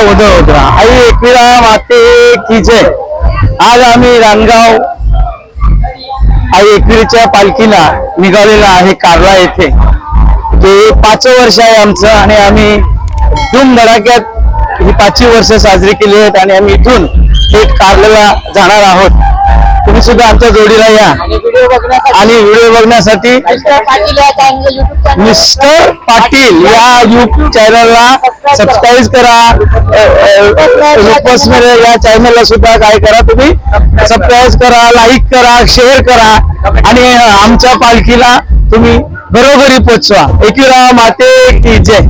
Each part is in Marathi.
वडोदरा आई एकविरा माते की जय। आज आम्ही रानगाव आई एकविरीच्या पालखीला निघालेला आहे कारला येथे। ते 5वं वर्ष आहे आमचं आणि आम्ही धूम धडाक्यात ही 5वी वर्ष साजरी केली आहेत आणि आम्ही इथून थेट कारलेला जाणार आहोत। तुम्ही सुद्धा आमच्या जोडीला या आणि व्हिडिओ बघण्यासाठी मिस्टर पाटील या यूट्यूब चॅनलला सबस्क्राईब करा। रूपस मध्ये या चॅनलला सुद्धा काय करा, तुम्ही सबस्क्राईब करा, लाईक करा, शेअर करा आणि आमच्या पालखीला तुम्ही घरोघरी पोचवा। एकविरा माते की जय।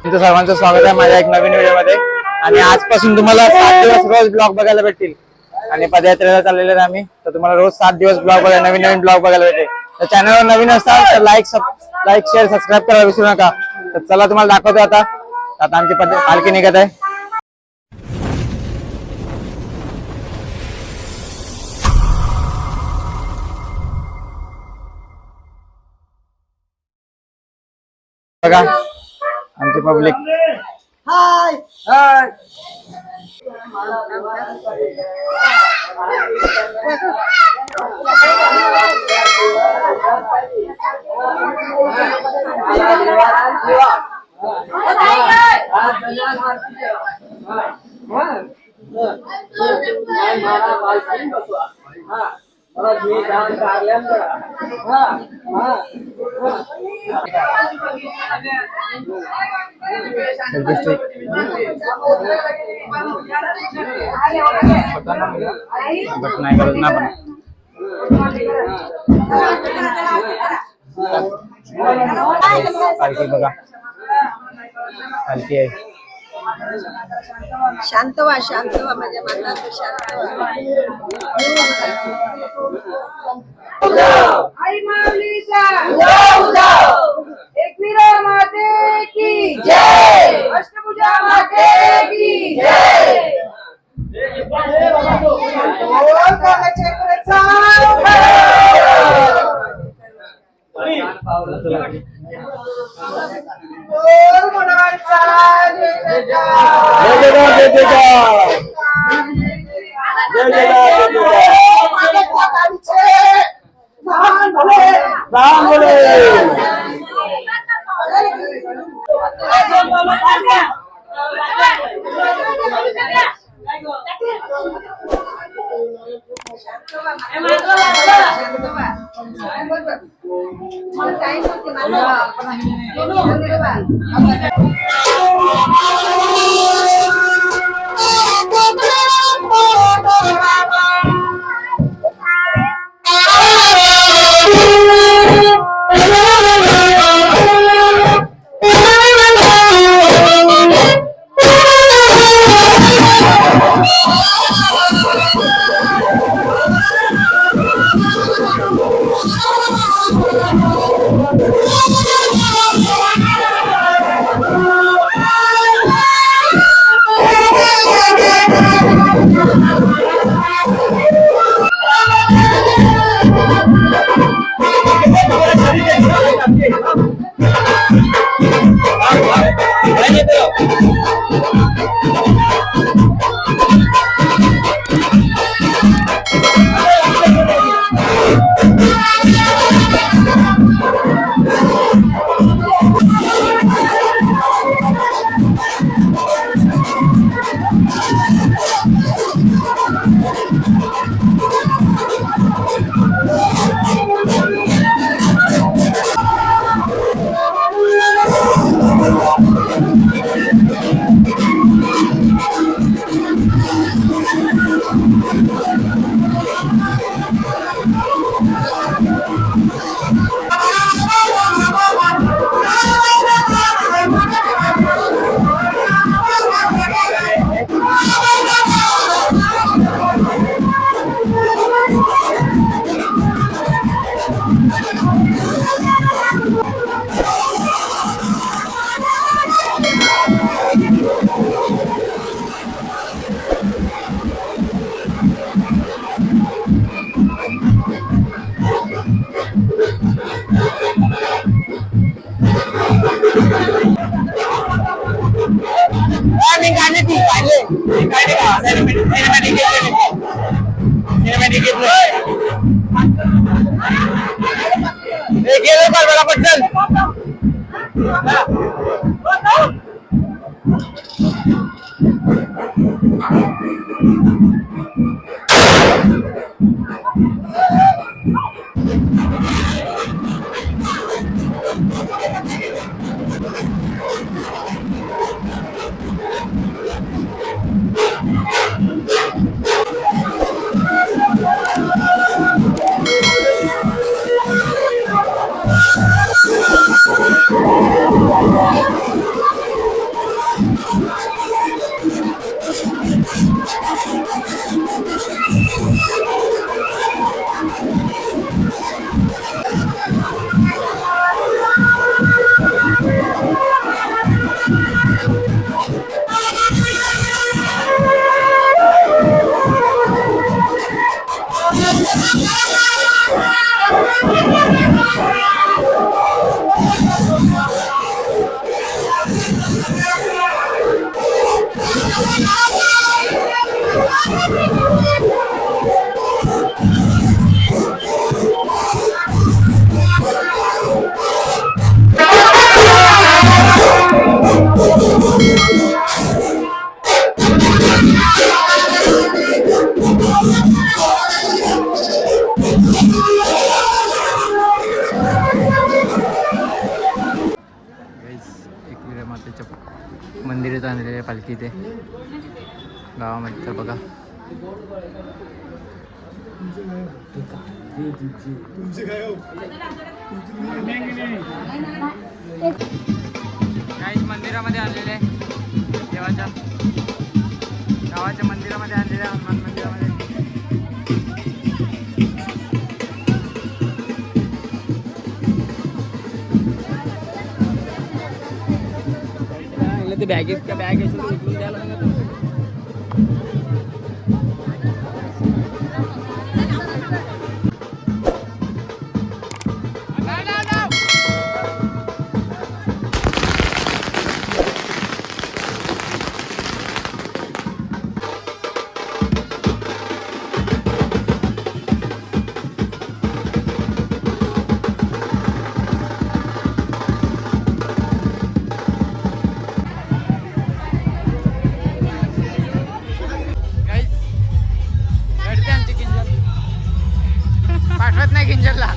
तुमचं सर्वांचं स्वागत आहे माझ्या एक नवीन व्हिडिओमध्ये। आणि आजपासून तुम्हाला 7 दिवस रोज ब्लॉग बघायला भेटतील आणि पदयात्रेला चाललेले आहे आम्ही, तर तुम्हाला रोज 7 दिवस ब्लॉग बघायला नवीन ब्लॉग बघायला भेटेल। तर चॅनलवर नवीन असाल तर लाईक शेअर सबस्क्राईब करायला विसरू नका। तर चला तुम्हाला दाखवतो आता आमची पालखी निघत आहे। बघा आमची पब्लिक। हाय हाय नाही गरज ना पण पालखी बघा, पालखी आहे। शांत व्हा माझ्या माता, शांत आई माऊलीचा एकविरा माते की जय, अष्टभुजा माते की जय। चल. एकविरा मातेच्या मंदिरात आणलेल्या पालखी इथे गावामध्ये तर बघा. काही मंदिरामध्ये आणलेले देवाच्या गावाच्या मंदिरामध्ये आणलेल्या हनुमान मंदिरामध्ये. ते बॅगेत का बॅग यायचं उचलून द्यायला लागत. पाठवत नाही किंजरला.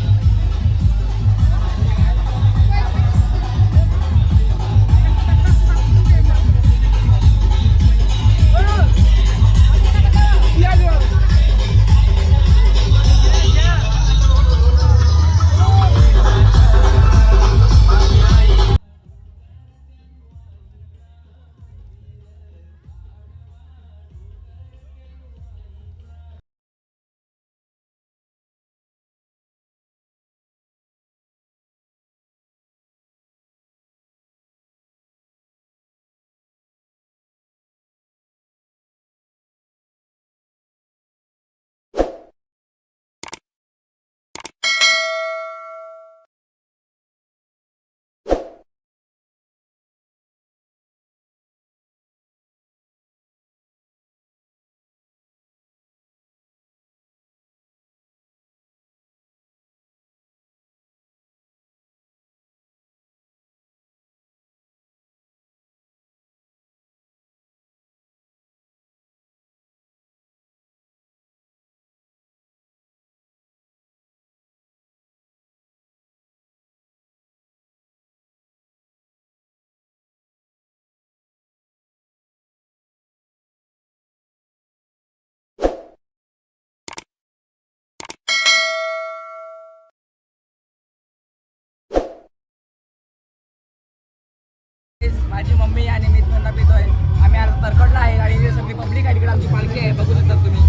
माझी मम्मी आणि मी थंडा पितोय. आम्ही आता तरकडला आहे आणि सगळी पब्लिक आहे तिकडे. आमची पालखी आहे, बघू शकता तुम्ही.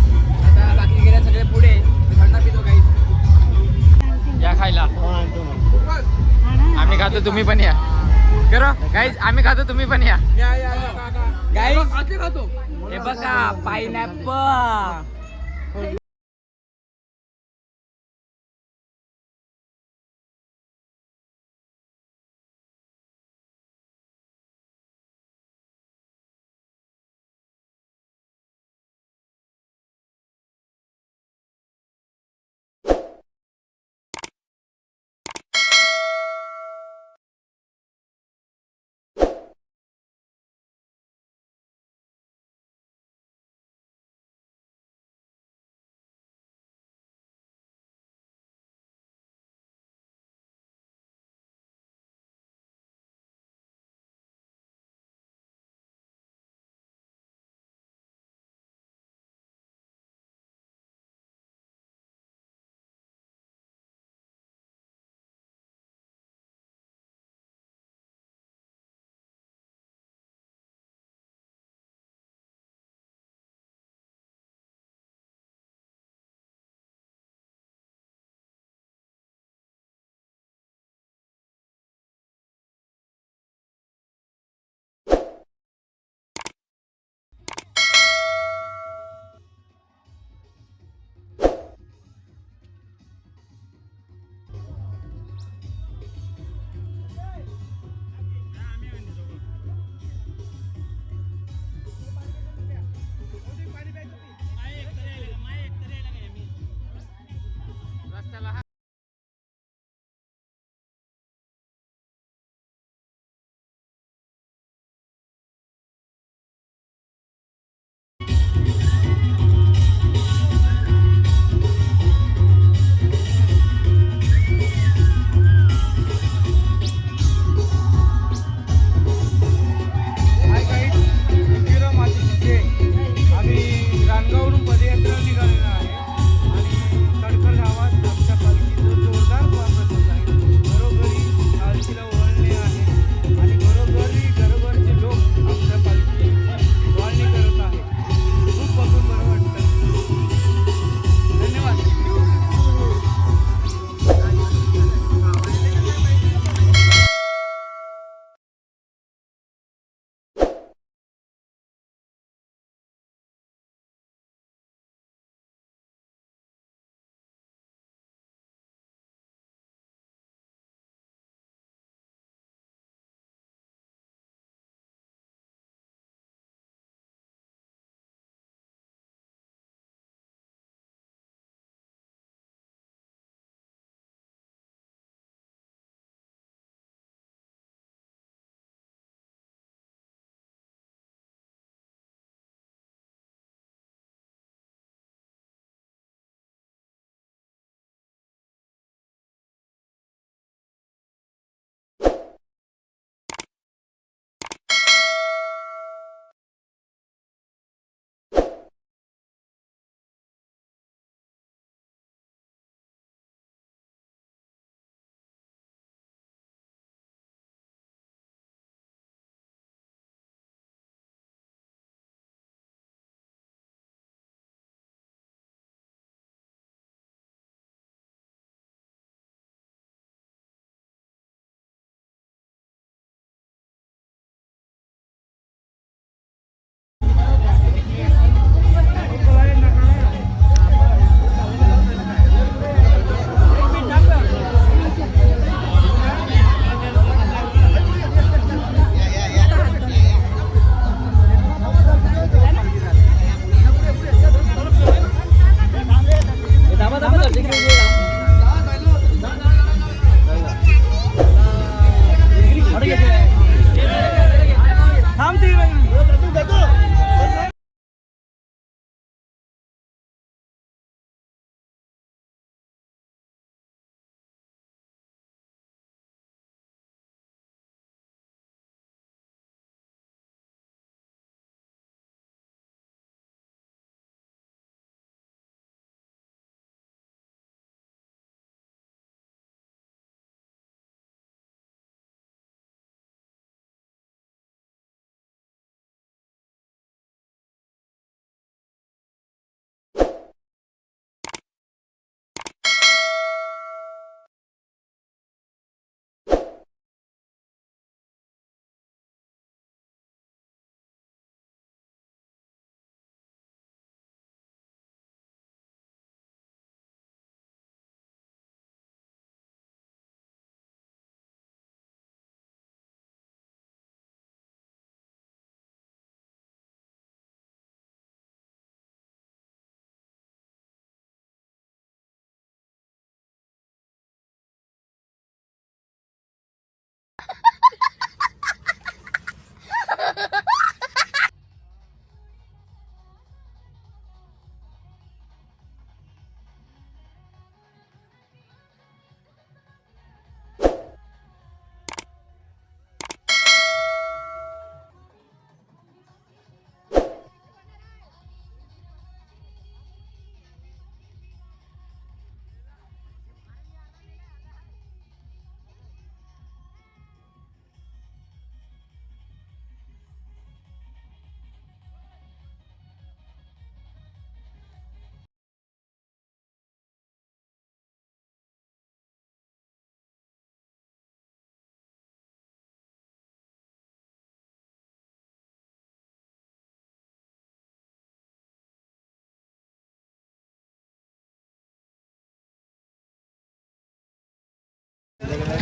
आता बाकी गेल्या सगळे पुढे थंडा पितो गाईज. या खायला आम्ही खातो, तुम्ही पण या. करो गाईज, आम्ही खातो, तुम्ही पण या. गाईज खातो. हे बघा पायनॅपल.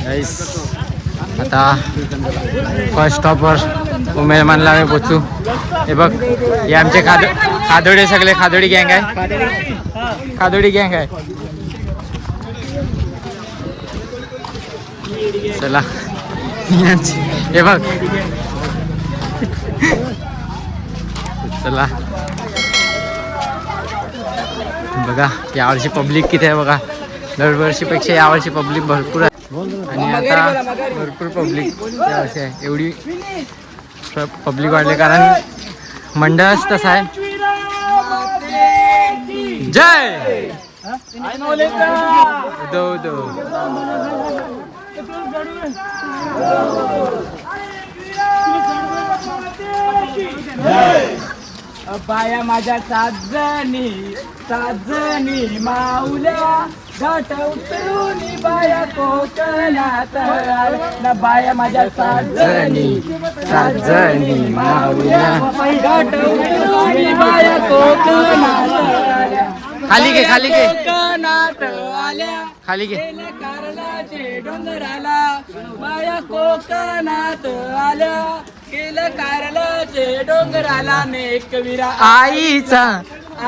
गाईस आता फर्स्ट स्टॉपवर उमेरमानला आम्ही पोचू. हे बघ हे आमचे खादोडे सगळे खादोडी गँग आहे. खादोडी गँग आहे. चला हे बघ चला बघा यावर्षी पब्लिक किती आहे बघा. दरवर्षीपेक्षा यावर्षी पब्लिक भरपूर आहे आणि आता भरपूर पब्लिक यावर्षी आहे. एवढी पब्लिक वाढले कारण मंडळच तसं आहे. जय उदो उदो. बाया माझ्या साजनी साजनी माऊल्या घाट उतरून बाया कोकणात आल्या. बाया माझ्या साजनी साजनी माऊल्या. घाट उतरून बाया कोकणात आल्या. खाली घे खाली घे कोकणात आल्या. खाली घे. गेल्या कारलाचे डोंगराला बाया कोकणात आल्या. गेल्या कारलाचे डोंगराला नेकविरा आईचा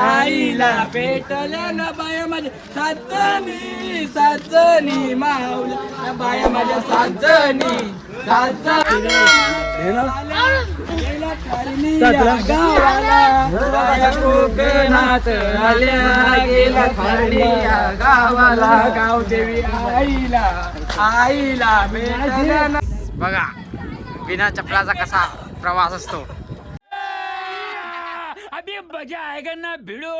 आईला भेटल्या ना बाया माझ्या साजनी साजनी माऊल्या. बाया माझ्या साजनी साजनी गावाला बाया कोकणात आल्या. गेल्या खारण्या गावाला गाव देवी आईला आईला भेटल्या ना. बघा बिना चपलाचा कसा प्रवास असतो. अभी मजा आएगा ना भिडो.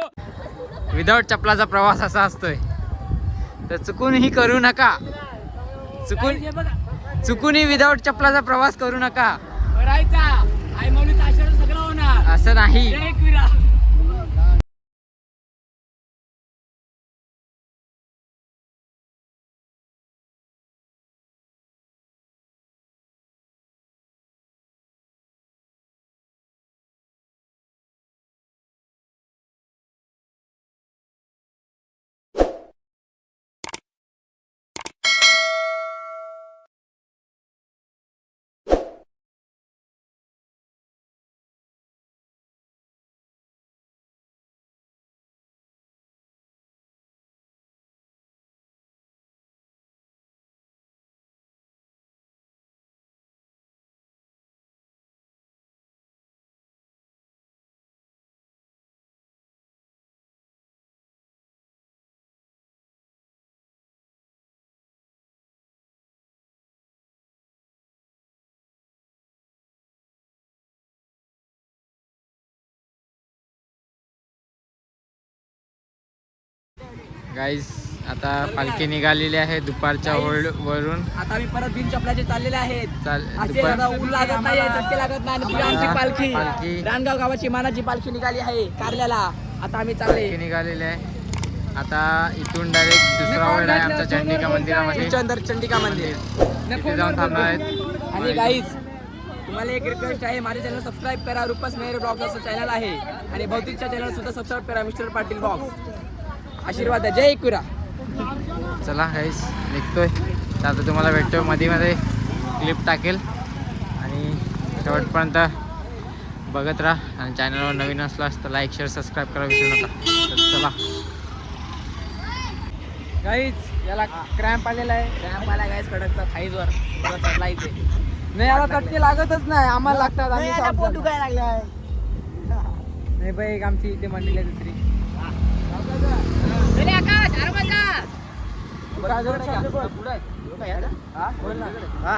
विदाउट चपलाचा प्रवास असा असतोय. तर चुकूनही करू नका. चुकूनही विदाउट चपलाचा प्रवास करू नका. करायचा आई मौलीचा आशीर्वाद सगळं होणार. असं नाही. जय एकविरा. गाईज आता पालखी निघालेली आहे दुपारच्या वरून. आता आम्ही परत बिन चपलाचे चाललेले आहेत. असे दुपार आता ऊन लागत नाही चटके लागत नाही. आणि पुढे आमची पालखी. पालखी रानगाव गावाची मानाची पालखी निघाली आहे कारल्याला. आता आम्ही चालले पालखी निघालेली आहे. आता इथून डायरेक्ट दुसरा वेळ आहे आमचा चंडिका मंदिरामध्ये. चंडिका मंदिर तिथे जाऊन थांबणार आहेत. आणि गाईज तुम्हाला एक रिक्वेस्ट आहे. माझ्या चॅनल सबस्क्राईब करा. रुपास मेहर ब्लॉग्स असं चॅनल आहे. आणि भौतिकच्या चॅनल सुद्धा सबस्क्राईब करा. Mister Patil blogs. आशीर्वाद आहे. जय एकविरा. चला गाईज निघतोय. तर आता तुम्हाला भेटतोय मध्ये क्लिप टाकेल आणि शेवटपर्यंत बघत राहा. आणि चॅनलवर नवीन असलास तर लाईक शेअर सबस्क्राईब करा विसरू नका. तर चला गाईज याला क्रॅम्प आलेला आहे. क्रॅम्प आला गाईस कडकचा थाईजवर चढला इथे. नाही याला चटके लागतच नाही, आम्हाला लागतात. आम्ही पोट दुखायला लागलाय. नाही बाई एक आमची इथे मंडळी आहे दुसरी.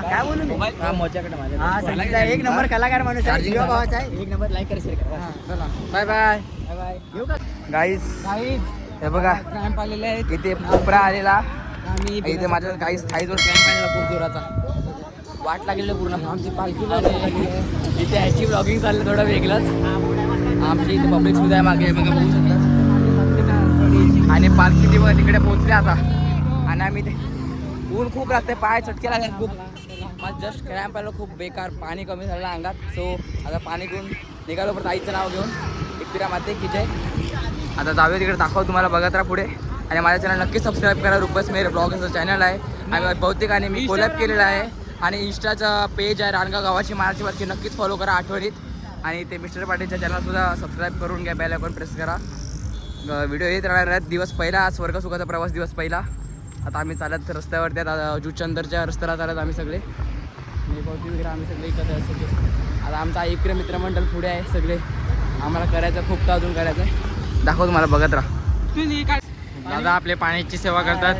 काय बोलू मी? एक नंबर कलाकार माणूस आहे, जीवा भावाचा आहे. एक नंबर लाईक करा. चला बाय बाय बाय. गाईस हे बघा क्रॅम्प आलेले आहेत. इथे कोपरा आलेला. इथे माझ्या गाईस थाईजवर क्रॅम्प आलेला खूप जोराचा. वाट लागलेली पूर्ण आमची पालखी. इथे ह्याची ब्लॉगिंग चाललं थोडं वेगळंच. आमची इथे पब्लिक सुद्धा आहे मागे बघा बघू शकता. आणि पालखी ती बघा तिकडे पोहोचले आता. आणि आम्ही ते ऊन खूप लागते, पाय चटके लागले खूप. माझं जस्ट क्रॅम्प आलं खूप बेकार. पाणी कमी झालं अंगात. सो आता पाणी घेऊन निघालो परत आईचं नाव घेऊन. एकविरा माते की जय. आता जाऊया तिकडे दाखव तुम्हाला, बघत राहा पुढे. आणि माझ्या चॅनल नक्की सबस्क्राईब करा. रुपेश मेरे ब्लॉग असं चॅनल आहे. आम्ही बहुतेक आणि मी कोलॅब केलेला आहे. आणि इंस्टाचं पेज आहे रानगाव गावाची महाराष्ट्रवरची, नक्कीच फॉलो करा आठवणीत. आणि ते मिस्टर पाटीलच्या चॅनलसुद्धा सबस्क्राईब करून घ्या, बेल आयकॉन प्रेस करा. व्हिडिओ येत राहणार आहेत दिवस पहिला. स्वर्गसुखाचा प्रवास दिवस पहिला. आता आम्ही चालत रस्त्यावरती आता जुचंदरच्या रस्त्याला चालत आम्ही सगळे. बहुतेक वगैरे आम्ही सगळे एकत्र सगळे. आता आमचा ऐकरे मित्रमंडळ पुढे आहे सगळे. आम्हाला करायचं खूप तर अजून करायचं आहे. दाखव तुम्हाला, बघत राहा. दादा आपले पाण्याची सेवा करतात.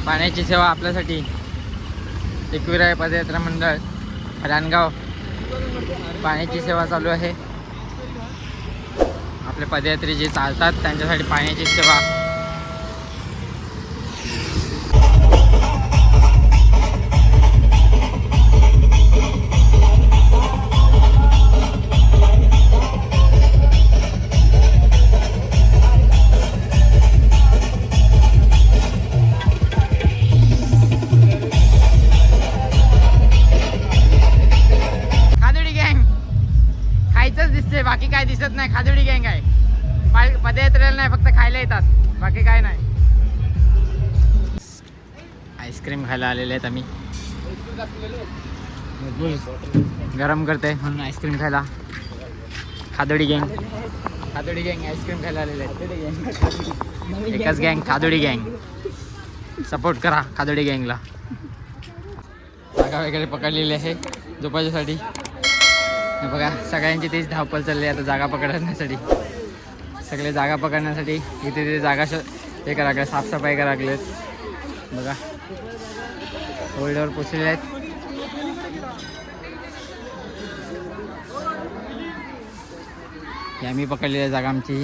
पाण्याची सेवा आपल्यासाठी एकविरा पदयात्रा मंडळ रानगाव पाण्याची सेवा चालू आहे. आपले पदयात्री जे चालतात त्यांच्यासाठी पाण्याची सेवा. बाकी काय दिसत नाही. खादोडी गँग आहे. पदयात्रेला नाही, फक्त खायला येतात, बाकी काय नाही. आईस्क्रीम खायला आलेले आहेत आम्ही. गरम करते म्हणून आईस्क्रीम खायला. खादोडी गँग आईस्क्रीम खायला आलेले आहेत. एकच गँग खादोडी गँग. सपोर्ट करा खादोडी गँगला. जागा वगैरे पकडलेली आहे झोपायच्यासाठी. बघा सगळ्यांची तेच धावपळ चालली आहे आता जागा पकडण्यासाठी. सगळे जागा पकडण्यासाठी इथे तिथे जागा हे करा लागले, साफसफाई करा लागलेत. बघा होल्डवर पोचलेले आहेत. ही आम्ही पकडलेली जागा आमची.